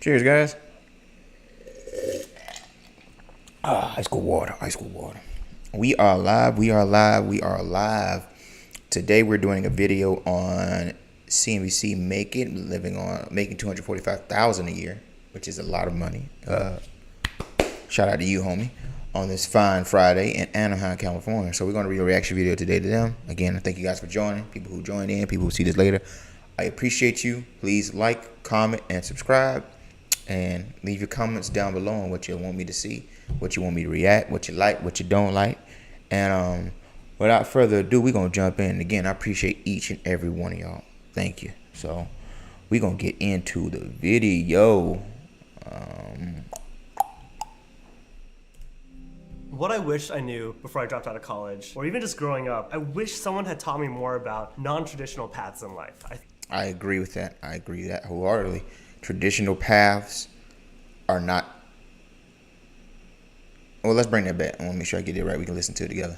Cheers, guys. Ice cold water. We are live. Today we're doing a video on CNBC making $245,000 a year, which is a lot of money. Shout out to you, homie, on this fine Friday in Anaheim, California. So we're going to read a reaction video today to them. Again, I thank you guys for joining. People who joined in, people who see this later, I appreciate you. Please like, comment, and subscribe. And leave your comments down below on what you want me to see, what you want me to react, what you like, what you don't like. And without further ado, we're going to jump in. Again, I appreciate each and every one of y'all. Thank you. So we're going to get into the video. What I wish I knew before I dropped out of college, or even just growing up, I wish someone had taught me more about non-traditional paths in life. I agree with that. I agree with that wholeheartedly. Traditional paths are not... Well, let's bring that back. I want to make sure I get it right. We can listen to it together.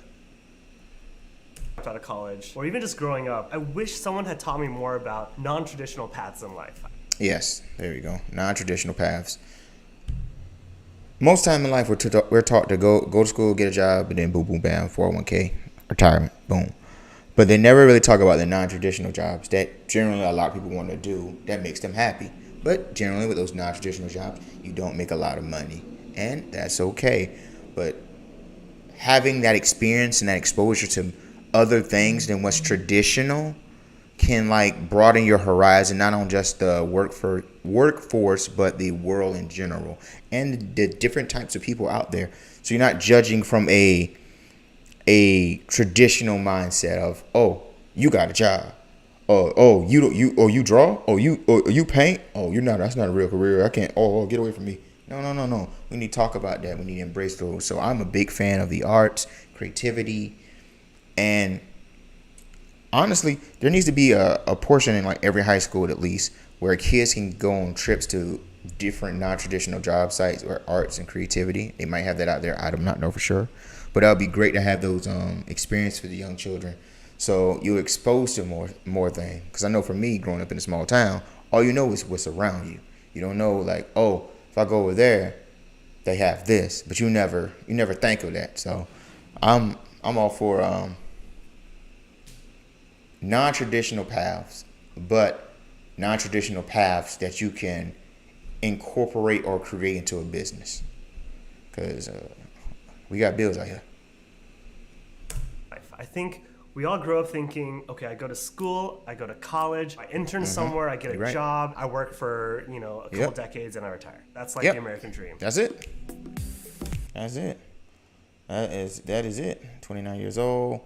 Out of college, or even just growing up, I wish someone had taught me more about non-traditional paths in life. Yes, there you go. Non-traditional paths. Most time in life, we're taught to go to school, get a job, and then boom, boom, bam, 401k, retirement, boom. But they never really talk about the non-traditional jobs that generally a lot of people want to do that makes them happy. But generally with those non-traditional jobs, you don't make a lot of money. And that's okay. But having that experience and that exposure to other things than what's traditional can like broaden your horizon, not on just the workforce, but the world in general. And the different types of people out there. So you're not judging from a traditional mindset of, oh, you got a job. You draw? You paint? Oh, that's not a real career. I can't. Oh, get away from me. No. We need to talk about that. We need to embrace those. So I'm a big fan of the arts, creativity, and honestly, there needs to be a portion in like every high school at least where kids can go on trips to different non-traditional job sites where arts and creativity. They might have that out there. I do not know for sure, but that would be great to have those experiences for the young children. So you're exposed to more things. Because I know for me, growing up in a small town, all you know is what's around you. You don't know like, oh, if I go over there, they have this, but you never think of that. So I'm all for non-traditional paths, but non-traditional paths that you can incorporate or create into a business. Because we got bills out here. I think we all grow up thinking, okay, I go to school, I go to college, I intern somewhere, I get a job, I work for, a couple decades, and I retire. That's like the American dream. That's it. That is it. 29 years old.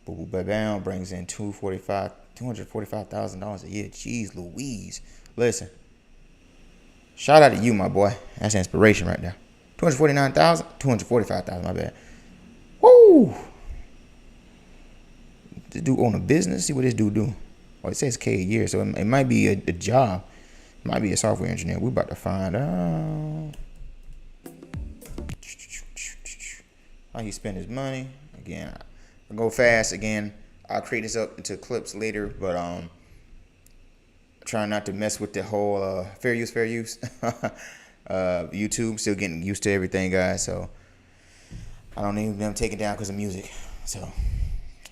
Boo boo bam, brings in $245,000 a year. Jeez Louise. Listen. Shout out to you, my boy. That's inspiration right there. 245,000, my bad. Woo! This dude own a business. See what this dude do. Oh, it says K a year, so it might be a job. It might be a software engineer. We're about to find out how he spend his money. Again, I'll go fast. Again, I'll create this up into clips later, but trying not to mess with the whole fair use. YouTube, still getting used to everything, guys. So I don't need them taken down because of music. So.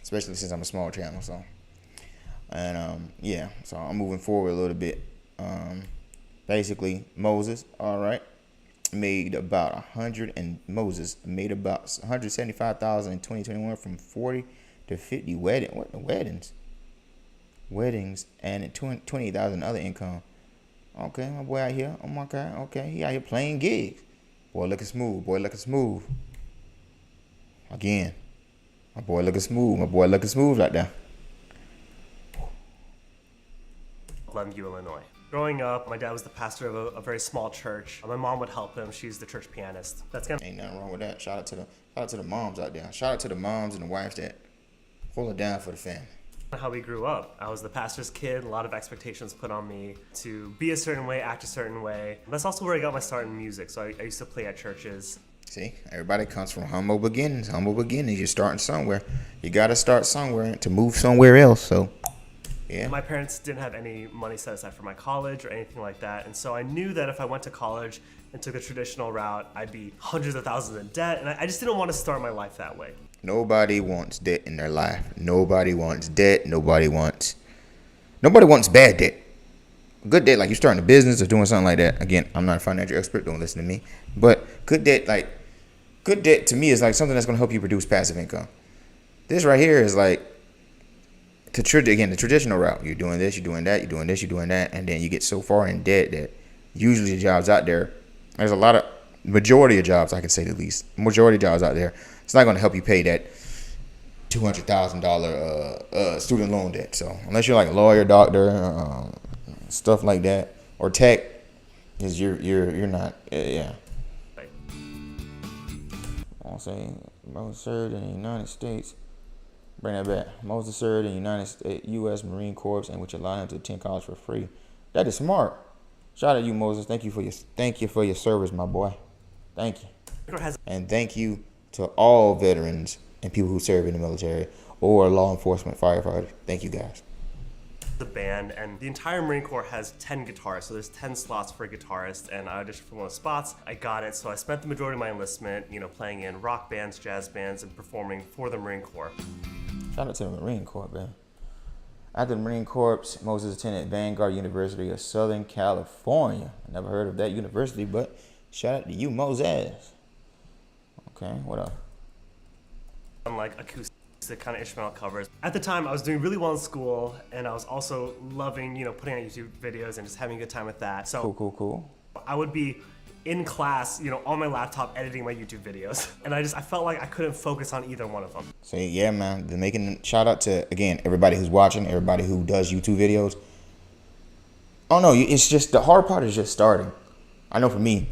Especially since I'm a small channel, so so I'm moving forward a little bit. Basically, Moses, all right, made about $175,000 in 2021 from 40 to 50 weddings, and 28,000 other income. Okay, my boy out here. Oh my God, okay, he out here playing gigs. Boy, looking smooth. Again. My boy looking smooth like that. Glenview, Illinois. Growing up, my dad was the pastor of a very small church. My mom would help him. She's the church pianist. Ain't nothing wrong with that. Shout out to the moms out there. Shout out to the moms and the wives that hold it down for the family. How we grew up. I was the pastor's kid. A lot of expectations put on me to be a certain way, act a certain way. That's also where I got my start in music. So I used to play at churches. See, everybody comes from humble beginnings. You're starting somewhere. You got to start somewhere to move somewhere else. So Yeah. My parents didn't have any money set aside for my college or anything like that. And so I knew that if I went to college and took the traditional route, I'd be hundreds of thousands in debt. And I just didn't want to start my life that way. Nobody wants debt in their life. Nobody wants debt. Nobody wants bad debt. Good debt, like you're starting a business or doing something like that. Again, I'm not a financial expert. Don't listen to me. But good debt to me is like something that's going to help you produce passive income. This right here is like, the traditional route. You're doing this, you're doing that, you're doing this, you're doing that, and then you get so far in debt that usually the jobs out there's a lot of, majority of jobs, I can say the least, majority of jobs out there, it's not going to help you pay that $200,000 student loan debt. So unless you're like a lawyer, doctor, stuff like that, or tech, is you're not, yeah. I'll say most served in the United States. Bring that back. Moses served in the United States, U.S. Marine Corps, and which allowed him to attend college for free. That is smart. Shout out to you, Moses. Thank you for your service, my boy. Thank you. And thank you to all veterans and people who serve in the military or law enforcement, firefighters. Thank you, guys. The band, and the entire Marine Corps has 10 guitarists, so there's 10 slots for a guitarist, and I auditioned for one of the spots. I got it, so I spent the majority of my enlistment, playing in rock bands, jazz bands, and performing for the Marine Corps. Shout out to the Marine Corps, man. After the Marine Corps, Moses attended Vanguard University of Southern California. I never heard of that university, but shout out to you, Moses. Okay, what else? Unlike acoustic kind of instrumental covers. At the time, I was doing really well in school, and I was also loving, putting out YouTube videos and just having a good time with that. So Cool. I would be in class, on my laptop editing my YouTube videos. And I felt like I couldn't focus on either one of them. So yeah, man, shout out to, again, everybody who's watching, everybody who does YouTube videos. Oh no, it's just, the hard part is just starting. I know for me,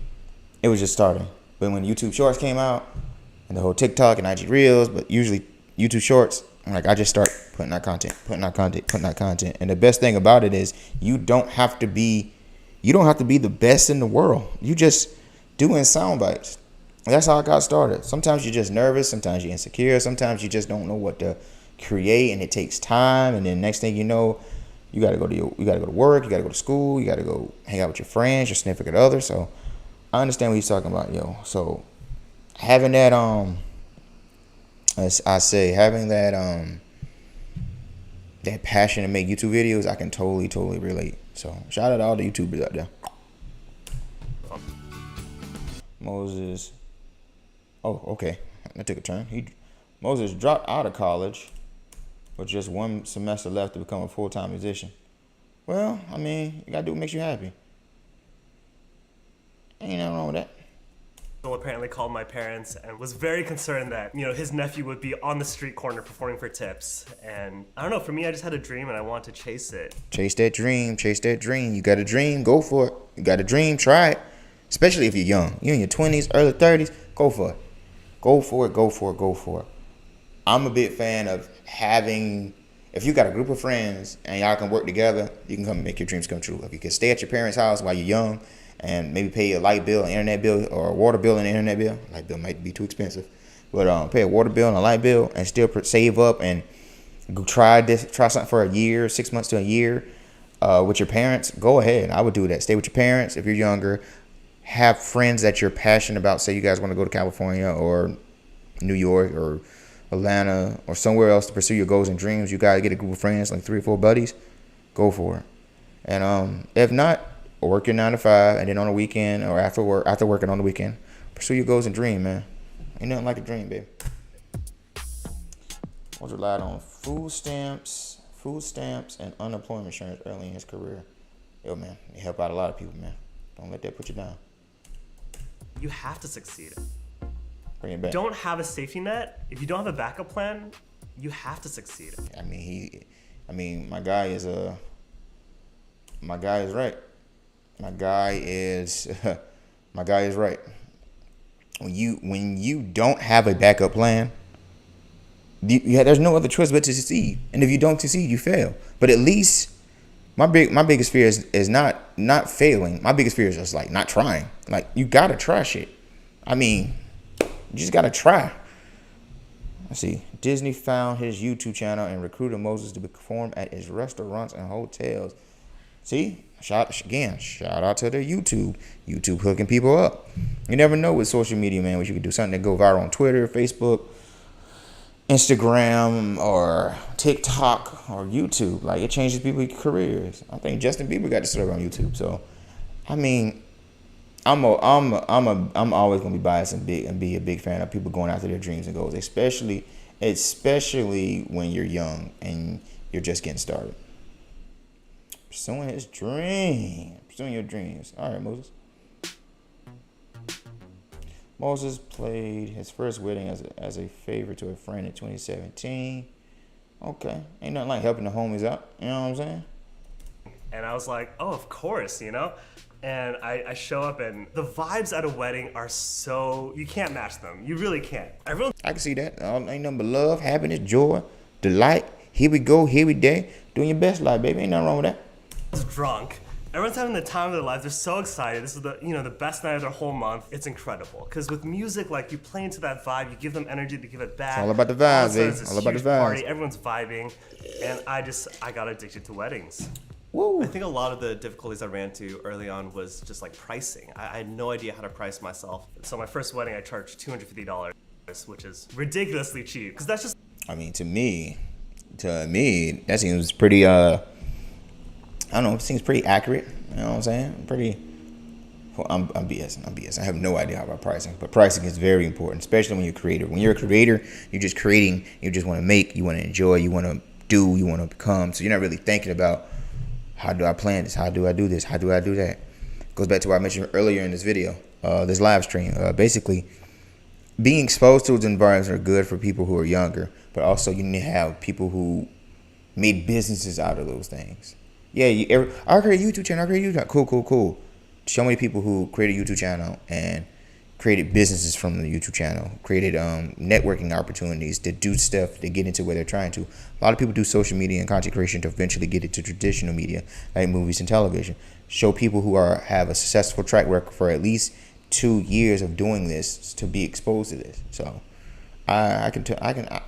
it was just starting. But when YouTube Shorts came out, and the whole TikTok and IG Reels, but usually YouTube Shorts, I just start putting out content. And the best thing about it is you don't have to be the best in the world. You just doing sound bites. That's how I got started. Sometimes you're just nervous. Sometimes you're insecure. Sometimes you just don't know what to create, and it takes time. And then next thing you know, you gotta go to work. You gotta go to school. You gotta go hang out with your friends, your significant other. So I understand what he's talking about, yo. So having that as I say, having that passion to make YouTube videos, I can totally relate. So shout out to all the YouTubers out there. Moses. Oh, okay. That took a turn. Moses dropped out of college with just one semester left to become a full-time musician. Well, you gotta do what makes you happy. Ain't nothing wrong with that. Bill apparently called my parents and was very concerned that, his nephew would be on the street corner performing for tips. And I don't know, for me, I just had a dream and I wanted to chase it. Chase that dream. You got a dream, go for it. You got a dream, try it. Especially if you're young. You're in your 20s, early 30s, go for it. Go for it. I'm a big fan of having, if you got a group of friends and y'all can work together, you can come make your dreams come true. If you can stay at your parents' house while you're young, and maybe pay a light bill, an internet bill, or a water bill and an internet bill. Light bill might be too expensive. But pay a water bill and a light bill and still save up and try something for a year, 6 months to a year with your parents. Go ahead. I would do that. Stay with your parents if you're younger. Have friends that you're passionate about. Say you guys want to go to California or New York or Atlanta or somewhere else to pursue your goals and dreams. You got to get a group of friends, like 3 or 4 buddies. Go for it. And if not, work your 9 to 5, and then on the weekend or after working on the weekend, pursue your goals and dream, man. Ain't nothing like a dream, baby. Was relied on food stamps, and unemployment insurance early in his career. Yo, man, it help out a lot of people, man. Don't let that put you down. You have to succeed. Bring it back. Don't have a safety net. If you don't have a backup plan, you have to succeed. My guy is right. My guy is right. When you don't have a backup plan, there's no other choice but to succeed. And if you don't succeed, you fail. But at least my biggest fear is not failing. My biggest fear is just like not trying. Like, you gotta try shit. You just gotta try. Let's see. Disney found his YouTube channel and recruited Moses to perform at his restaurants and hotels. See? Shout out to their YouTube. YouTube hooking people up. You never know with social media, man, what you can do. Something that go viral on Twitter, Facebook, Instagram, or TikTok, or YouTube. Like, it changes people's careers. I think Justin Bieber got to start on YouTube. So, I mean, I'm always gonna be biased and be a big fan of people going after their dreams and goals, especially when you're young and you're just getting started. Pursuing his dream. Pursuing your dreams. All right, Moses. Moses played his first wedding as a favor to a friend in 2017. Okay. Ain't nothing like helping the homies out. You know what I'm saying? And I was like, oh, of course, you know? And I show up, and the vibes at a wedding are so... You can't match them. You really can't. I can see that. Ain't nothing but love, happiness, joy, delight. Here we go, here we day. Doing your best life, baby. Ain't nothing wrong with that. Drunk. Everyone's having the time of their lives. They're so excited. This is the best night of their whole month. It's incredible. Because with music, like, you play into that vibe, you give them energy to give it back. It's all about the vibes, baby. All about the vibes. Party. Everyone's vibing, and I got addicted to weddings. Woo. I think a lot of the difficulties I ran into early on was just like pricing. I had no idea how to price myself. So my first wedding, I charged $250, which is ridiculously cheap. Because that's just... I mean, to me, that seems pretty, I don't know, it seems pretty accurate. You know what I'm saying? I'm BSing. I have no idea about pricing. But pricing is very important, especially when you're a creator. When you're a creator, you're just creating. You just want to make, you want to enjoy, you want to do, you want to become. So you're not really thinking about, how do I plan this? How do I do this? How do I do that? Goes back to what I mentioned earlier in this video, this live stream. Basically, being exposed to those environments are good for people who are younger, but also you need to have people who made businesses out of those things. Yeah, I create a YouTube channel. Cool. So many people who created a YouTube channel and created businesses from the YouTube channel, created networking opportunities to do stuff to get into where they're trying to. A lot of people do social media and content creation to eventually get into traditional media, like movies and television. Show people who have a successful track record for at least 2 years of doing this to be exposed to this. So I can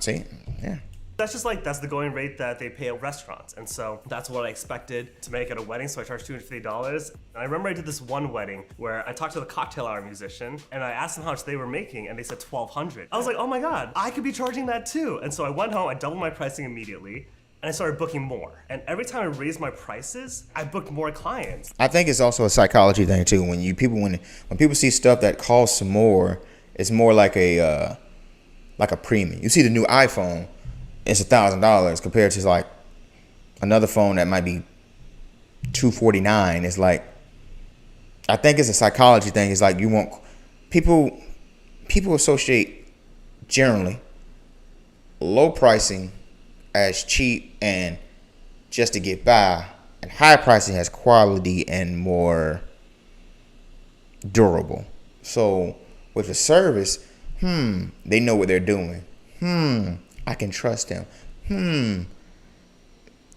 say, yeah. That's the going rate that they pay at restaurants. And so that's what I expected to make at a wedding. So I charged $250. And I remember I did this one wedding where I talked to the cocktail hour musician and I asked them how much they were making and they said $1,200. I was like, oh my God, I could be charging that too. And so I went home, I doubled my pricing immediately. And I started booking more. And every time I raised my prices, I booked more clients. I think it's also a psychology thing too. When people see stuff that costs more, it's more like a premium. You see the new iPhone, it's $1,000 compared to like another phone that might be $249. It's like, I think it's a psychology thing. It's like you want people associate generally low pricing as cheap and just to get by, and high pricing has quality and more durable. So with a service, they know what they're doing. I can trust them.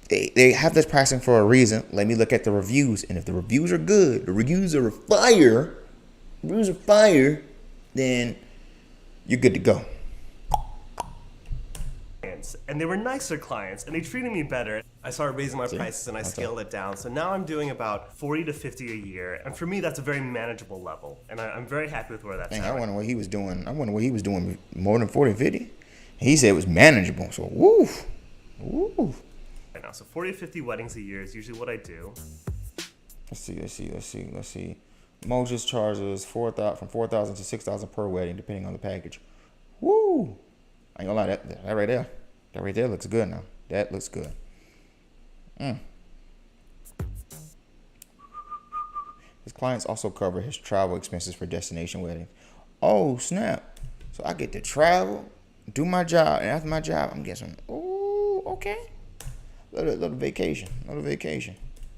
They have this pricing for a reason. Let me look at the reviews, and if the reviews are good, the reviews are fire, then you're good to go. And they were nicer clients, and they treated me better. I started raising my prices, and I scaled it down. So now I'm doing about 40 to 50 a year, and for me, that's a very manageable level, and I'm very happy with where that's at. I wonder what he was doing. More than 40, 50. He said it was manageable. So woo. Right now, so 40 to 50 weddings a year is usually what I do. Let's see. Moses charges from $4,000 to $6,000 per wedding, depending on the package. Woo. I ain't gonna lie, that right there looks good now. That looks good. His clients also cover his travel expenses for destination weddings. Oh, snap. So I get to travel, do my job, and after my job, I'm getting some, okay. Little vacation.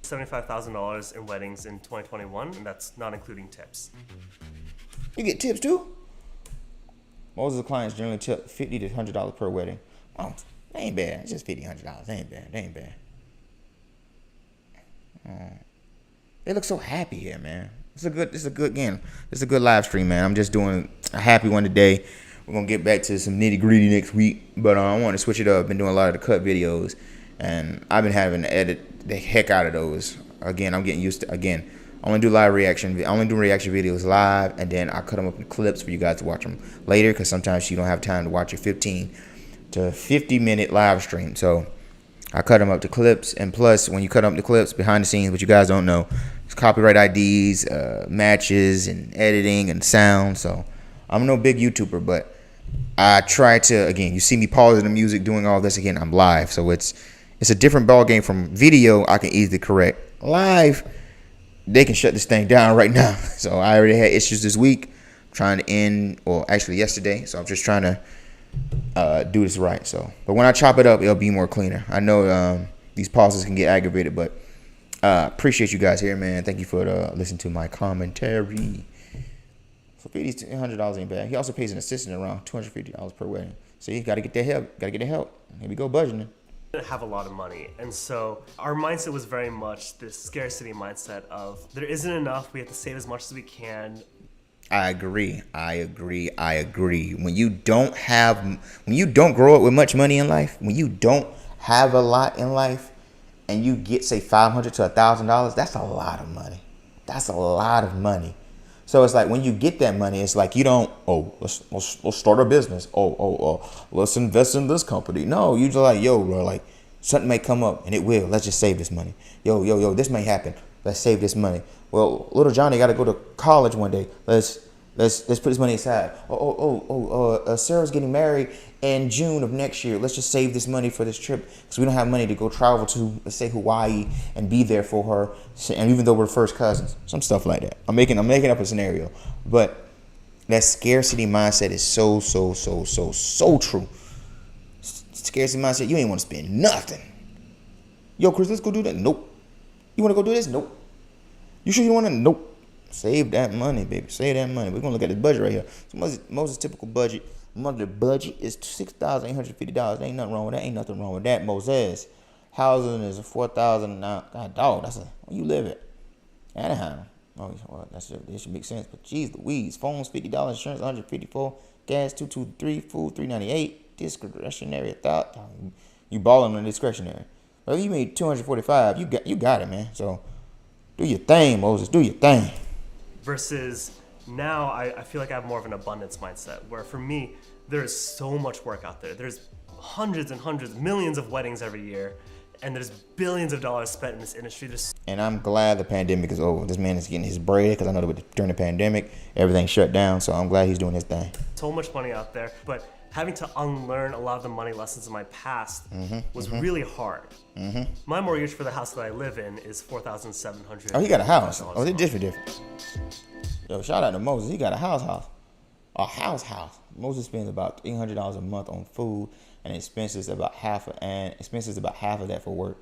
$75,000 in weddings in 2021, and that's not including tips. You get tips too? Most of the clients generally tip $50 to $100 per wedding. Oh, that ain't bad. It's just $50, $100. That ain't bad. They look so happy here, man. It's a good live stream, man. I'm just doing a happy one today. We're gonna get back to some nitty gritty next week. But I want to switch it up. Been doing a lot of the cut videos, and I've been having to edit the heck out of those. Again, I'm getting used to. Again, I only do live reaction. I only do reaction videos live, and then I cut them up in clips for you guys to watch them later. Because sometimes you don't have time to watch a 15 to 50-minute live stream. So I cut them up to clips, and plus, when you cut up the clips behind the scenes, what you guys don't know, it's copyright IDs, matches, and editing and sound. So I'm no big YouTuber, but I try to, again, you see me pausing the music, doing all this. Again, I'm live, so it's a different ball game from video. I can easily correct. Live, they can shut this thing down right now. So I already had issues this week, trying to end, or actually yesterday. So I'm just trying to do this right. So, but when I chop it up, it'll be more cleaner. I know these pauses can get aggravated, but appreciate you guys here, man. Thank you for listening to my commentary. So $100 ain't bad. He also pays an assistant around $250 per wedding. So you gotta get that help. Gotta get the help. Here we go, budgeting. Didn't have a lot of money, and so our mindset was very much this scarcity mindset of there isn't enough. We have to save as much as we can. I agree. When you don't grow up with much money in life, when you don't have a lot in life, and you get say $500 to $1,000, that's a lot of money. That's a lot of money. So it's like when you get that money, it's like you don't. Oh, let's start a business. Let's invest in this company. No, you just like, yo, bro, like something may come up, and it will. Let's just save this money. Yo, this may happen. Let's save this money. Well, little Johnny got to go to college one day. Let's put this money aside. Sarah's getting married in June of next year. Let's just save this money for this trip because we don't have money to go travel to, let's say, Hawaii and be there for her. And even though we're first cousins, some stuff like that. I'm making up a scenario, but that scarcity mindset is so true. Scarcity mindset. You ain't want to spend nothing. Yo, Chris, let's go do that. Nope. You want to go do this? Nope. You sure you want to? Nope. Save that money, baby. Save that money. We're going to look at this budget right here. So Moses' typical budget, monthly budget is $6,850. Ain't nothing wrong with that. Ain't nothing wrong with that. Moses. Housing is $4,000. God, dog, that's where you live at? Anaheim. Oh, well, that should make sense. But geez Louise. Phones, $50. Insurance, $154. Gas, $223. Food, $398. Discretionary, $1,000. You balling on discretionary. Well, you made $245. You got it, man. So do your thing, Moses. Do your thing. Versus now, I feel like I have more of an abundance mindset where for me, there is so much work out there. There's hundreds and hundreds, millions of weddings every year, and there's billions of dollars spent in this industry. And I'm glad the pandemic is over. This man is getting his bread because I know that during the pandemic, everything shut down. So I'm glad he's doing his thing. So much money out there, but having to unlearn a lot of the money lessons in my past was really hard. My mortgage for the house that I live in is $4,700. Oh, he got a house. Oh, they're different. Yo, shout out to Moses. He got a house. A house. Moses spends about $300 a month on food, and expenses about half of that for work.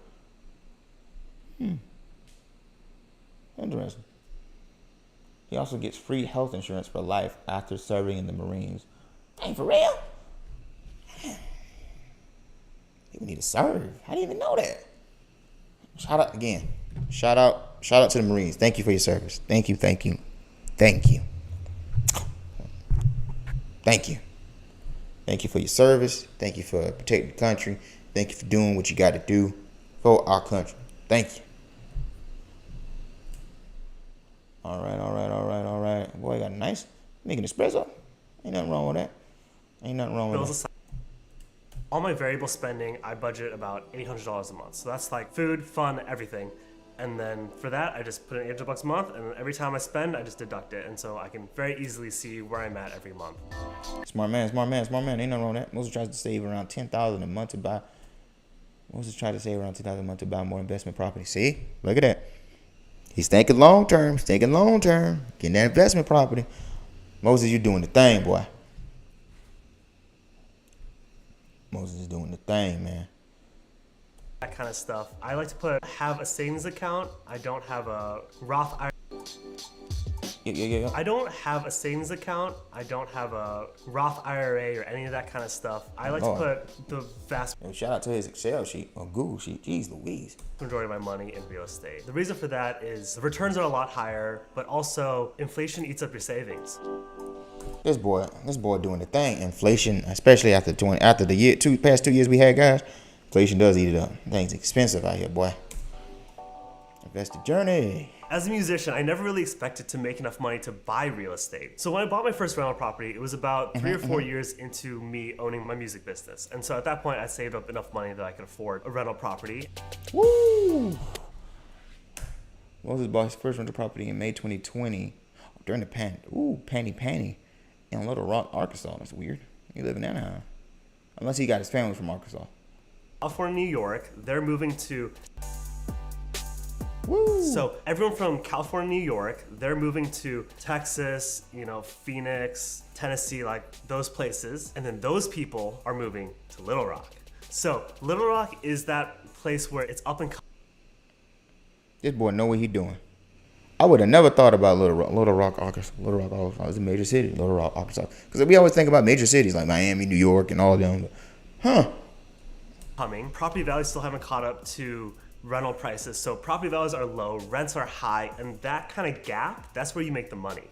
Interesting. He also gets free health insurance for life after serving in the Marines. Ain't for real? People need to serve. I didn't even know that. Shout out again. Shout out to the Marines. Thank you for your service. Thank you. Thank you for your service. Thank you for protecting the country. Thank you for doing what you got to do for our country. Thank you. All right. Boy, I got a nice making espresso. Ain't nothing wrong with that. All my variable spending, I budget about $800 a month. So that's like food, fun, everything. And then for that, I just put in $800 a month, and every time I spend, I just deduct it. And so I can very easily see where I'm at every month. Smart man. Ain't nothing wrong with that. Moses tries to save around $10,000 a month to buy. More investment property. See? Look at that. He's thinking long term. Getting that investment property. Moses, you're doing the thing, boy. Moses is doing the thing, man. That kind of stuff. I like to have a savings account. I don't have a Roth IRA. Yeah. I don't have a savings account. I don't have a Roth IRA or any of that kind of stuff. I like to put the vast shout out to his Excel sheet or Google sheet. Jeez Louise. majority of my money in real estate. The reason for that is the returns are a lot higher, but also inflation eats up your savings. This boy doing the thing. Inflation, especially after the past 2 years we had, guys. Inflation does eat it up. Things expensive out here, boy. That's the journey. As a musician, I never really expected to make enough money to buy real estate. So when I bought my first rental property, it was about 3 or 4 years into me owning my music business. And so at that point, I saved up enough money that I could afford a rental property. Woo! Moses bought his first rental property in May 2020 during the panty in Little Rock, Arkansas. That's weird. He live in Anaheim. Unless he got his family from Arkansas. California, New York, they're moving to... Woo! So everyone from California, New York, they're moving to Texas, Phoenix, Tennessee, like those places. And then those people are moving to Little Rock. So Little Rock is that place where it's up and coming. This boy know what he doing. I would have never thought about Little Rock, Arkansas. Little Rock, Arkansas is a major city. Little Rock, Arkansas. Because we always think about major cities like Miami, New York, and all of them. But, Property values still haven't caught up to rental prices. So property values are low, rents are high, and that kind of gap, that's where you make the money.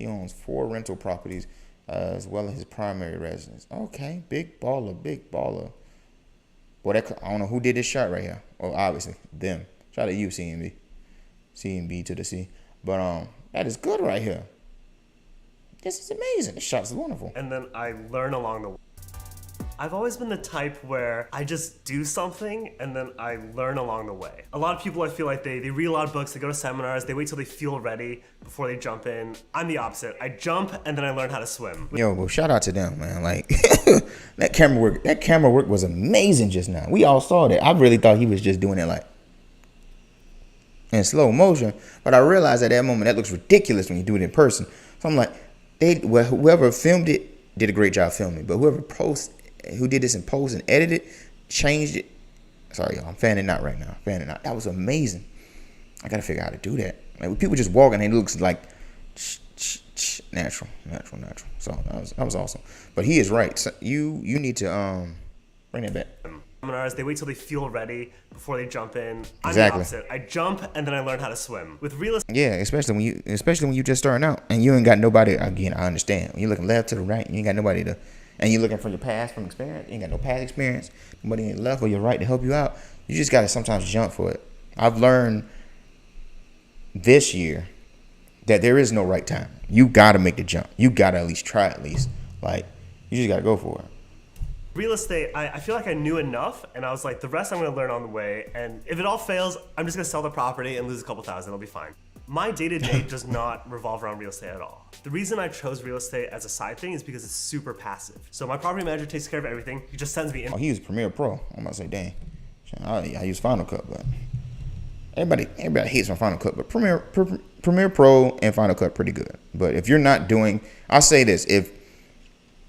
he owns 4 rental properties as well as his primary residence. Okay, big baller, big baller. Boy, I don't know who did this shot right here. Well, obviously, them. Shout out to you, CMB. CMB to the C. But that is good right here. This is amazing. This shot's wonderful. And then I learn along the way. I've always been the type where I just do something and then I learn along the way. A lot of people, I feel like they read a lot of books, they go to seminars, they wait till they feel ready before they jump in. I'm the opposite. I jump and then I learn how to swim. Yo, well, shout out to them, man. Like that camera work was amazing just now. We all saw that. I really thought he was just doing it like in slow motion, but I realized at that moment that looks ridiculous when you do it in person. So I'm like, whoever filmed it did a great job filming, but who did this in post and edited, changed it. Sorry, y'all, I'm fanning out right now. Fanning out. That was amazing. I gotta figure out how to do that. Like when people just walking, it looks like natural. So that was awesome. But he is right. So you need to bring that back. Seminars, they wait till they feel ready before they jump in. I'm Exactly. the opposite. I jump and then I learn how to swim. With real estate, Yeah, especially when you just starting out and you ain't got nobody. Again, I understand. When you're looking left to the right, you ain't got nobody to, and you're looking from your past, from experience. You ain't got no past experience. Nobody in your left or your right to help you out. You just gotta sometimes jump for it. I've learned this year that there is no right time. You gotta make the jump. You gotta at least try at least. Like you just gotta go for it. real estate, I feel like I knew enough, and I was like, the rest I'm gonna learn on the way, and if it all fails, I'm just gonna sell the property and lose a couple thousand, it'll be fine. My day-to-day does not revolve around real estate at all. The reason I chose real estate as a side thing is because it's super passive. So my property manager takes care of everything. He just sends me in. Oh, he was Premiere Pro. I'm about to say, dang. I use Final Cut, but everybody hates my Final Cut, but Premiere Pro and Final Cut pretty good. But if you're not doing, I'll say this: if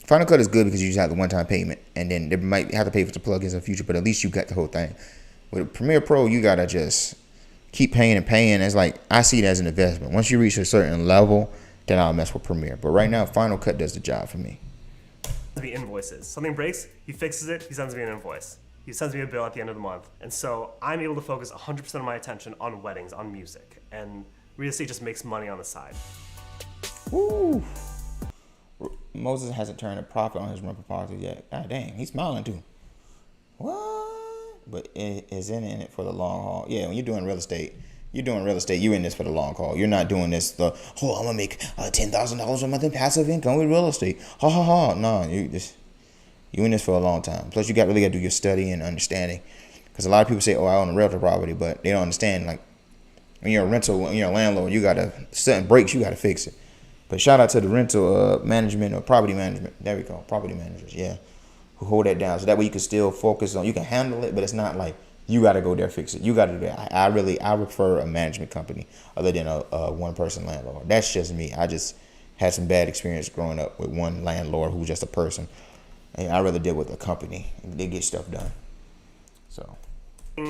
Final Cut is good because you just have the one-time payment, and then they might have to pay for the plugins in the future, but at least you got the whole thing. With Premiere Pro, you gotta just keep paying and paying. It's like I see it as an investment. Once you reach a certain level, then I'll mess with Premiere. But right now, Final Cut does the job for me. The invoices. Something breaks, he fixes it, he sends me an invoice. He sends me a bill at the end of the month. And so I'm able to focus 100% of my attention on weddings, on music. And real estate just makes money on the side. Woo! Moses hasn't turned a profit on his rental property yet. God dang, he's smiling too. What? But it is in it for the long haul. Yeah, when you're doing real estate, you're in this for the long haul. You're not doing this, I'm going to make $10,000 a month in passive income with real estate. Ha ha ha. No, you in this for a long time. Plus, you really got to do your study and understanding. Because a lot of people say, I own a rental property, but they don't understand, like, when you're a landlord, you got to, certain breaks, you got to fix it. But shout out to the rental management or property management. There we go, property managers, yeah. Who hold that down. So that way you can still focus on, you can handle it, but it's not like you got to go there fix it. You got to do that. I prefer a management company other than a one-person landlord. That's just me. I just had some bad experience growing up with one landlord who's just a person. And I rather deal with a company. They get stuff done. So.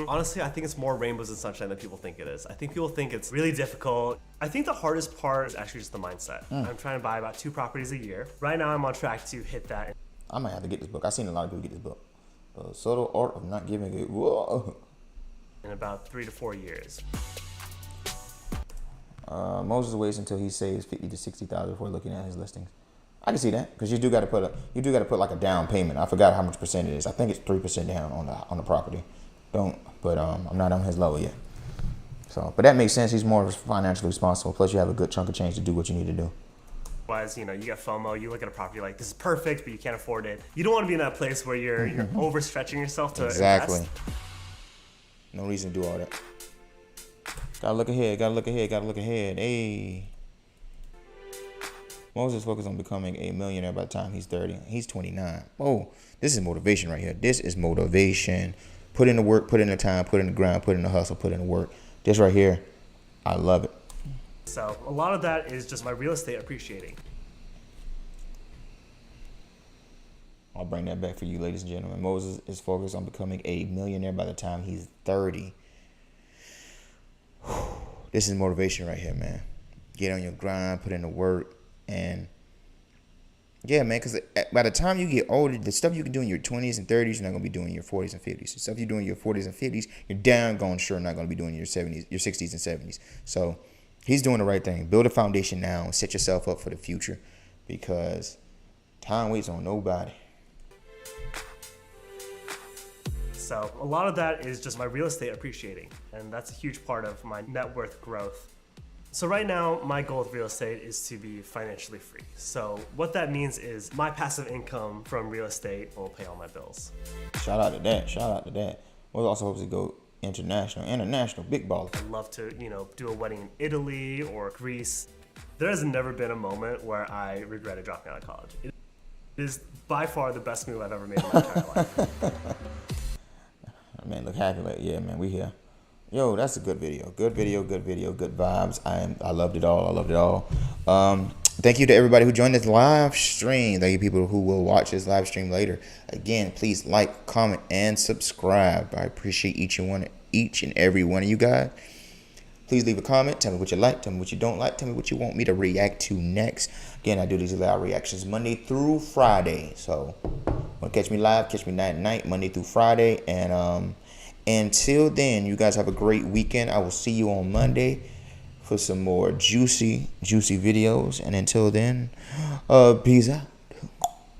Honestly, I think it's more rainbows and sunshine than people think it is. I think people think it's Really difficult. I think the hardest part is actually just the mindset. I'm trying to buy about 2 properties a year. Right now I'm on track to hit that. I might have to get this book. I've seen a lot of people get this book. The Subtle Art of Not Giving a Whoa. In about 3 to 4 years. Moses waits until he saves 50 to 60,000 before looking at his listings. I can see that because you do got to put like a down payment. I forgot how much percent it is. I think it's 3% down on the property. I'm not on his level yet. So, but that makes sense. He's more financially responsible. Plus, you have a good chunk of change to do what you need to do. Otherwise, you get FOMO. You look at a property like this is perfect, but you can't afford it. You don't want to be in that place where you're overstretching yourself to invest. No reason to do all that. Gotta look ahead. Hey. Moses focused on becoming a millionaire by the time he's 30. He's 29. Oh, this is motivation right here. This is motivation. Put in the work, put in the time, put in the grind, put in the hustle, put in the work. This right here, I love it. So a lot of that is just my real estate appreciating. I'll bring that back for you, ladies and gentlemen. Moses is focused on becoming a millionaire by the time he's 30. This is motivation right here, man. Get on your grind, put in the work, and yeah, man, because by the time you get older, the stuff you can do in your 20s and 30s, you're not going to be doing in your 40s and 50s. The stuff you're doing in your 40s and 50s, you're down going sure not going to be doing in your 70s, your 60s and 70s. So he's doing the right thing. Build a foundation now and set yourself up for the future because time waits on nobody. So a lot of that is just my real estate appreciating, and that's a huge part of my net worth growth. So right now, my goal with real estate is to be financially free. So what that means is my passive income from real estate will pay all my bills. Shout out to that. We also hope to go international, big baller. I'd love to, do a wedding in Italy or Greece. There has never been a moment where I regretted dropping out of college. It is by far the best move I've ever made in my entire life. Man, look happy. Like, yeah, man, we here. Yo, that's a good video. Good vibes. I loved it all. Thank you to everybody who joined this live stream. Thank you people who will watch this live stream later. Again, please like, comment, and subscribe. I appreciate each and every one of you guys. Please leave a comment. Tell me what you like. Tell me what you don't like. Tell me what you want me to react to next. Again, I do these live reactions Monday through Friday. So, want to catch me live? Catch me night, Monday through Friday. And until then, you guys have a great weekend. I will see you on Monday for some more juicy videos. And until then, peace out.